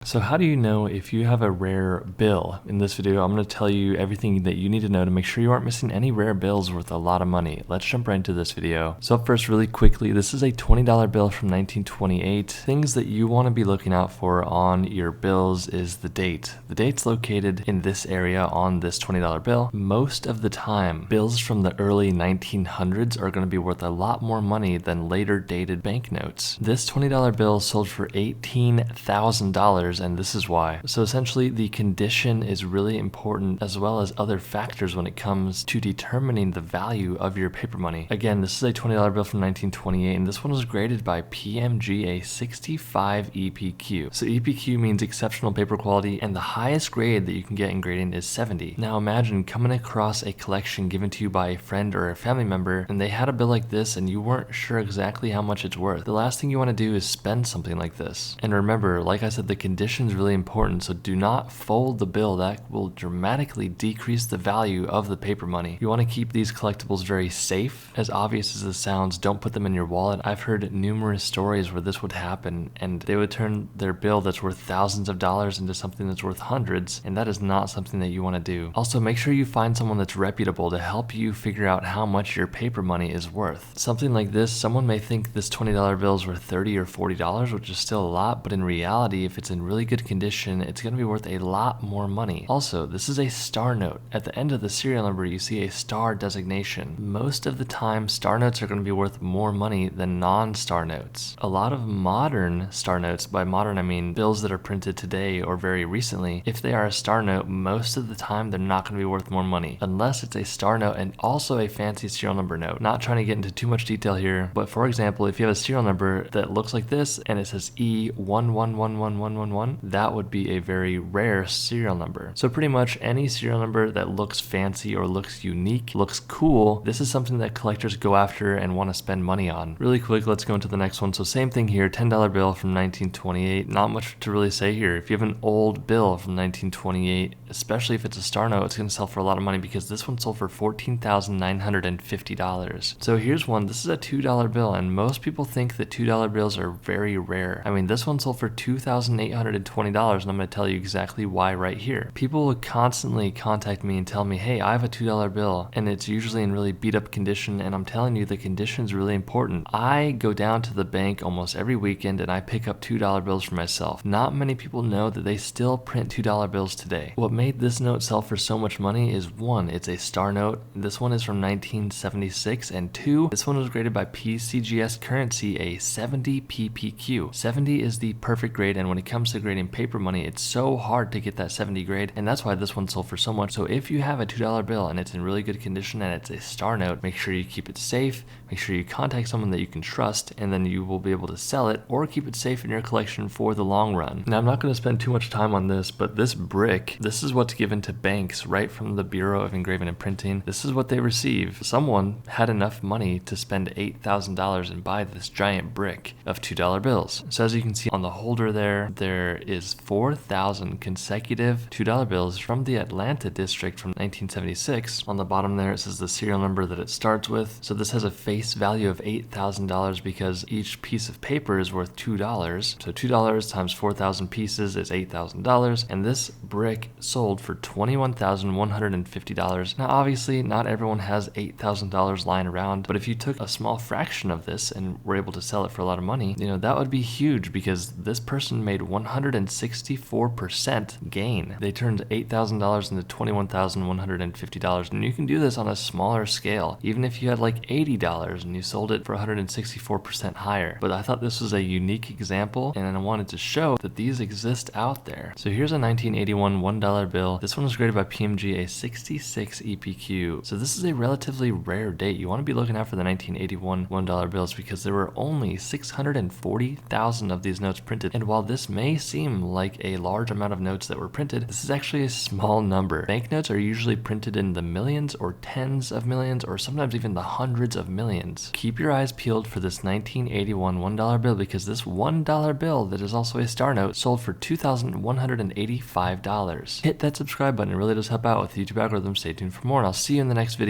So how do you know if you have a rare bill? In this video, I'm going to tell you everything that you need to know to make sure you aren't missing any rare bills worth a lot of money. Let's jump right into this video. So up first, really quickly, this is a $20 bill from 1928. Things that you want to be looking out for on your bills is the date. The date's located in this area on this $20 bill. Most of the time, bills from the early 1900s are going to be worth a lot more money than later dated banknotes. This $20 bill sold for $18,000. And this is why. So essentially, the condition is really important, as well as other factors when it comes to determining the value of your paper money. Again, this is a $20 bill from 1928, and this one was graded by PMG a 65 EPQ. So EPQ means exceptional paper quality, and the highest grade that you can get in grading is 70. Now imagine coming across a collection given to you by a friend or a family member, and they had a bill like this, and you weren't sure exactly how much it's worth. The last thing you want to do is spend something like this. And remember, like I said, the condition is really important, so do not fold the bill. That will dramatically decrease the value of the paper money. You want to keep these collectibles very safe. As obvious as this sounds, don't put them in your wallet. I've heard numerous stories where this would happen, and they would turn their bill that's worth thousands of dollars into something that's worth hundreds, and that is not something that you want to do. Also, make sure you find someone that's reputable to help you figure out how much your paper money is worth. Something like this, someone may think this $20 bill is worth $30 or $40, which is still a lot, but in reality, if it's in really good condition, it's going to be worth a lot more money. Also, this is a star note. At the end of the serial number, you see a star designation. Most of the time, star notes are going to be worth more money than non-star notes. A lot of modern star notes, by modern I mean bills that are printed today or very recently, if they are a star note, most of the time they're not going to be worth more money, unless it's a star note and also a fancy serial number note. Not trying to get into too much detail here, but for example, if you have a serial number that looks like this and it says E11111111, that would be a very rare serial number. So pretty much any serial number that looks fancy or looks unique, looks cool, this is something that collectors go after and want to spend money on. Really quick, let's go into the next one. So same thing here, $10 bill from 1928. Not much to really say here. If you have an old bill from 1928, especially if it's a star note, it's going to sell for a lot of money because this one sold for $14,950. So here's one. This is a $2 bill, and most people think that $2 bills are very rare. I mean, this one sold for $2,820, and I'm going to tell you exactly why right here. People would constantly contact me and tell me, hey, I have a $2 bill, and it's usually in really beat up condition, and I'm telling you the condition is really important. I go down to the bank almost every weekend and I pick up $2 bills for myself. Not many people know that they still print $2 bills today. What made this note sell for so much money is one, it's a star note. This one is from 1976, and two, this one was graded by PCGS Currency a 70 PPQ. 70 is the perfect grade, and when it comes to grading paper money, it's so hard to get that 70 grade, and that's why this one sold for so much. So if you have a $2 bill and it's in really good condition and it's a star note, make sure you keep it safe, make sure you contact someone that you can trust, and then you will be able to sell it or keep it safe in your collection for the long run. Now, I'm not going to spend too much time on this, but this brick, this is what's given to banks right from the Bureau of Engraving and Printing. This is what they receive. Someone had enough money to spend $8,000 and buy this giant brick of $2 bills. So as you can see on the holder there is 4,000 consecutive $2 bills from the Atlanta district from 1976. On the bottom there, it says the serial number that it starts with. So this has a face value of $8,000 because each piece of paper is worth $2. So $2 times 4,000 pieces is $8,000. And this brick sold for $21,150. Now, obviously, not everyone has $8,000 lying around, but if you took a small fraction of this and were able to sell it for a lot of money, that would be huge because this person made 164% gain. They turned $8,000 into $21,150, and you can do this on a smaller scale. Even if you had like $80 and you sold it for 164% higher. But I thought this was a unique example, and I wanted to show that these exist out there. So here's a 1981 $1 bill. This one was graded by PMG a 66 EPQ. So this is a relatively rare date. You want to be looking out for the 1981 $1 bills because there were only 640,000 of these notes printed. And while this may seem like a large amount of notes that were printed, this is actually a small number. Banknotes are usually printed in the millions or tens of millions or sometimes even the hundreds of millions. Keep your eyes peeled for this 1981 $1 bill because this $1 bill that is also a star note sold for $2,185. Hit that subscribe button. It really does help out with the YouTube algorithm. Stay tuned for more, and I'll see you in the next video.